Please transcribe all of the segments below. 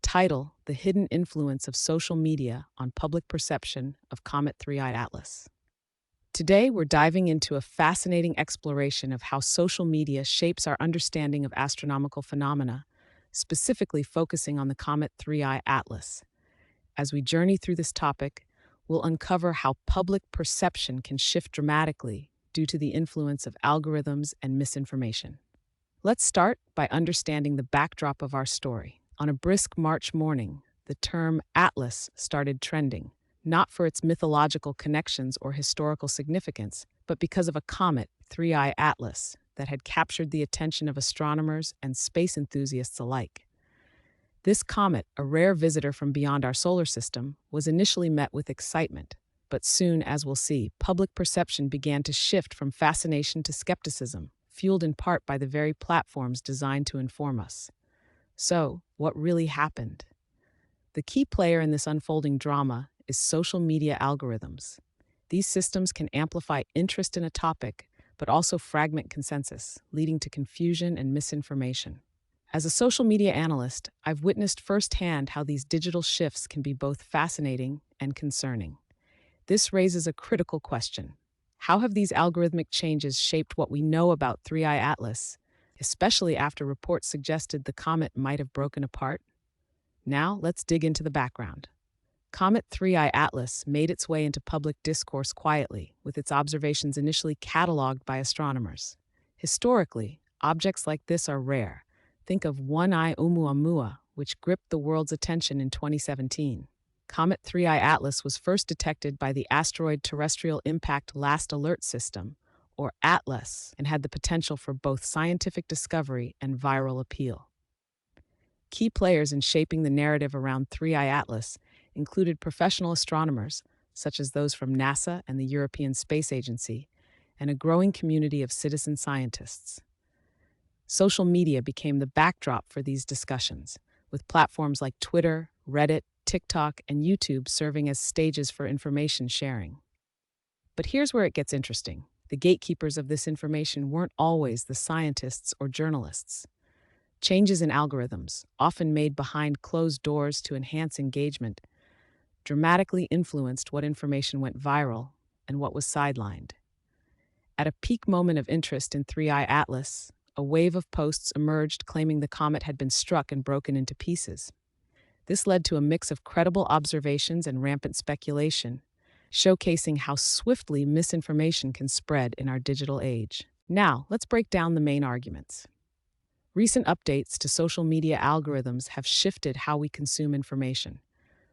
title, The Hidden Influence of Social Media on Public Perception of Comet 3i Atlas. Today, we're diving into a fascinating exploration of how social media shapes our understanding of astronomical phenomena, specifically focusing on the Comet 3i Atlas. As we journey through this topic, we'll uncover how public perception can shift dramatically due to the influence of algorithms and misinformation. Let's start by understanding the backdrop of our story. On a brisk March morning, the term Atlas started trending, not for its mythological connections or historical significance, but because of a comet, 3i Atlas, that had captured the attention of astronomers and space enthusiasts alike. This comet, a rare visitor from beyond our solar system, was initially met with excitement, but soon, as we'll see, public perception began to shift from fascination to skepticism, fueled in part by the very platforms designed to inform us. So, what really happened? The key player in this unfolding drama is social media algorithms. These systems can amplify interest in a topic, but also fragment consensus, leading to confusion and misinformation. As a social media analyst, I've witnessed firsthand how these digital shifts can be both fascinating and concerning. This raises a critical question. How have these algorithmic changes shaped what we know about 3i Atlas, especially after reports suggested the comet might have broken apart? Now, let's dig into the background. Comet 3i Atlas made its way into public discourse quietly, with its observations initially cataloged by astronomers. Historically, objects like this are rare. Think of One-Eye Oumuamua, which gripped the world's attention in 2017. Comet 3i Atlas was first detected by the Asteroid Terrestrial Impact Last Alert System, or ATLAS, and had the potential for both scientific discovery and viral appeal. Key players in shaping the narrative around 3i Atlas included professional astronomers, such as those from NASA and the European Space Agency, and a growing community of citizen scientists. Social media became the backdrop for these discussions, with platforms like Twitter, Reddit, TikTok, and YouTube serving as stages for information sharing. But here's where it gets interesting. The gatekeepers of this information weren't always the scientists or journalists. Changes in algorithms, often made behind closed doors to enhance engagement, dramatically influenced what information went viral and what was sidelined. At a peak moment of interest in 3i Atlas, a wave of posts emerged claiming the comet had been struck and broken into pieces. This led to a mix of credible observations and rampant speculation, showcasing how swiftly misinformation can spread in our digital age. Now, let's break down the main arguments. Recent updates to social media algorithms have shifted how we consume information.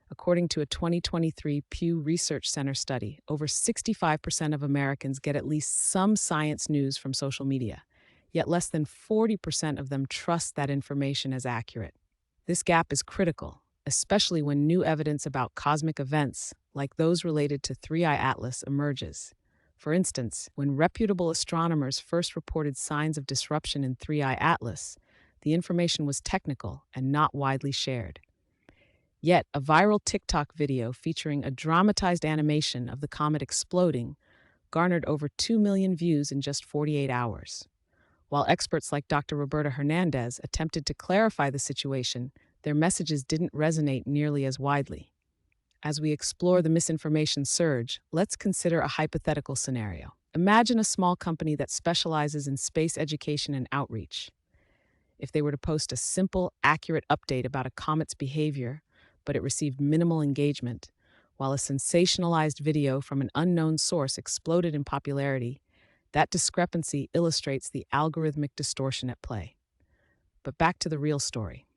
According to a 2023 Pew Research Center study, over 65% of Americans get at least some science news from social media, yet less than 40% of them trust that information as accurate. This gap is critical, especially when new evidence about cosmic events, like those related to 3i Atlas, emerges. For instance, when reputable astronomers first reported signs of disruption in 3i Atlas, the information was technical and not widely shared. Yet, a viral TikTok video featuring a dramatized animation of the comet exploding garnered over 2 million views in just 48 hours. While experts like Dr. Roberta Hernandez attempted to clarify the situation, their messages didn't resonate nearly as widely. As we explore the misinformation surge, let's consider a hypothetical scenario. Imagine a small company that specializes in space education and outreach. If they were to post a simple, accurate update about a comet's behavior, but it received minimal engagement, while a sensationalized video from an unknown source exploded in popularity, that discrepancy illustrates the algorithmic distortion at play. But back to the real story.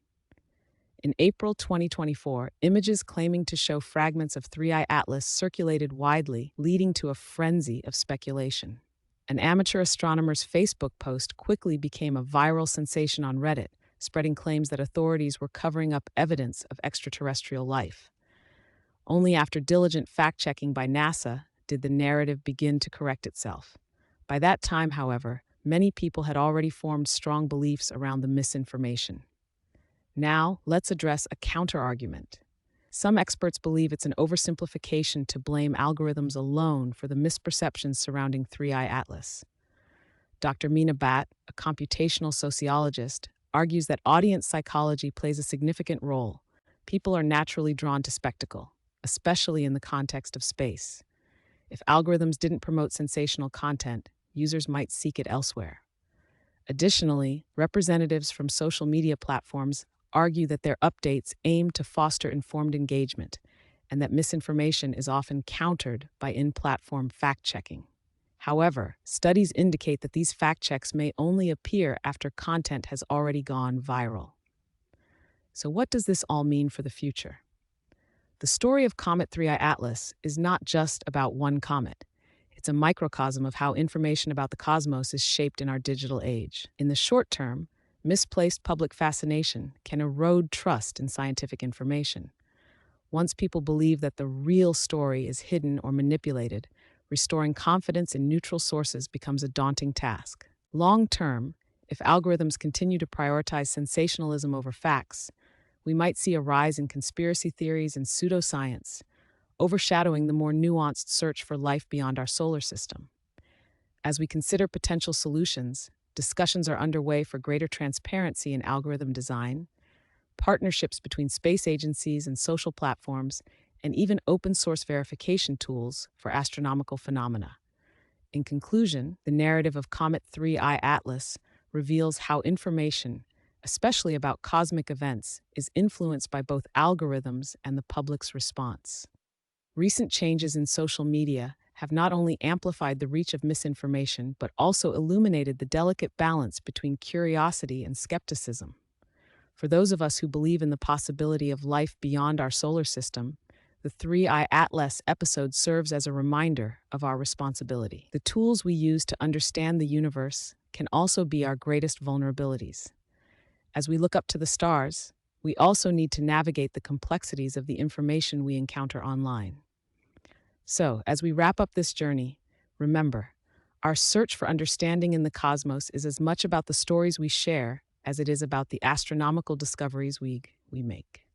In April 2024, images claiming to show fragments of 3i Atlas circulated widely, leading to a frenzy of speculation. An amateur astronomer's Facebook post quickly became a viral sensation on Reddit, spreading claims that authorities were covering up evidence of extraterrestrial life. Only after diligent fact-checking by NASA did the narrative begin to correct itself. By that time, however, many people had already formed strong beliefs around the misinformation. Now, let's address a counter-argument. Some experts believe it's an oversimplification to blame algorithms alone for the misperceptions surrounding 3i Atlas. Dr. Meena Bhatt, a computational sociologist, argues that audience psychology plays a significant role, People are naturally drawn to spectacle, especially in the context of space. If algorithms didn't promote sensational content, users might seek it elsewhere. Additionally, representatives from social media platforms argue that their updates aim to foster informed engagement and that misinformation is often countered by in platform fact checking. However, studies indicate that these fact checks may only appear after content has already gone viral. So, what does this all mean for the future? The story of Comet 3i Atlas is not just about one comet. It's a microcosm of how information about the cosmos is shaped in our digital age. In the short term, misplaced public fascination can erode trust in scientific information. Once people believe that the real story is hidden or manipulated, restoring confidence in neutral sources becomes a daunting task. Long term, if algorithms continue to prioritize sensationalism over facts, we might see a rise in conspiracy theories and pseudoscience, overshadowing the more nuanced search for life beyond our solar system. As we consider potential solutions, discussions are underway for greater transparency in algorithm design, partnerships between space agencies and social platforms, and even open source verification tools for astronomical phenomena. In conclusion, the narrative of Comet 3i Atlas reveals how information, especially about cosmic events, is influenced by both algorithms and the public's response. Recent changes in social media have not only amplified the reach of misinformation, but also illuminated the delicate balance between curiosity and skepticism. For those of us who believe in the possibility of life beyond our solar system, the 3i Atlas episode serves as a reminder of our responsibility. The tools we use to understand the universe can also be our greatest vulnerabilities. As we look up to the stars, we also need to navigate the complexities of the information we encounter online. So, as we wrap up this journey, remember, our search for understanding in the cosmos is as much about the stories we share as it is about the astronomical discoveries we make.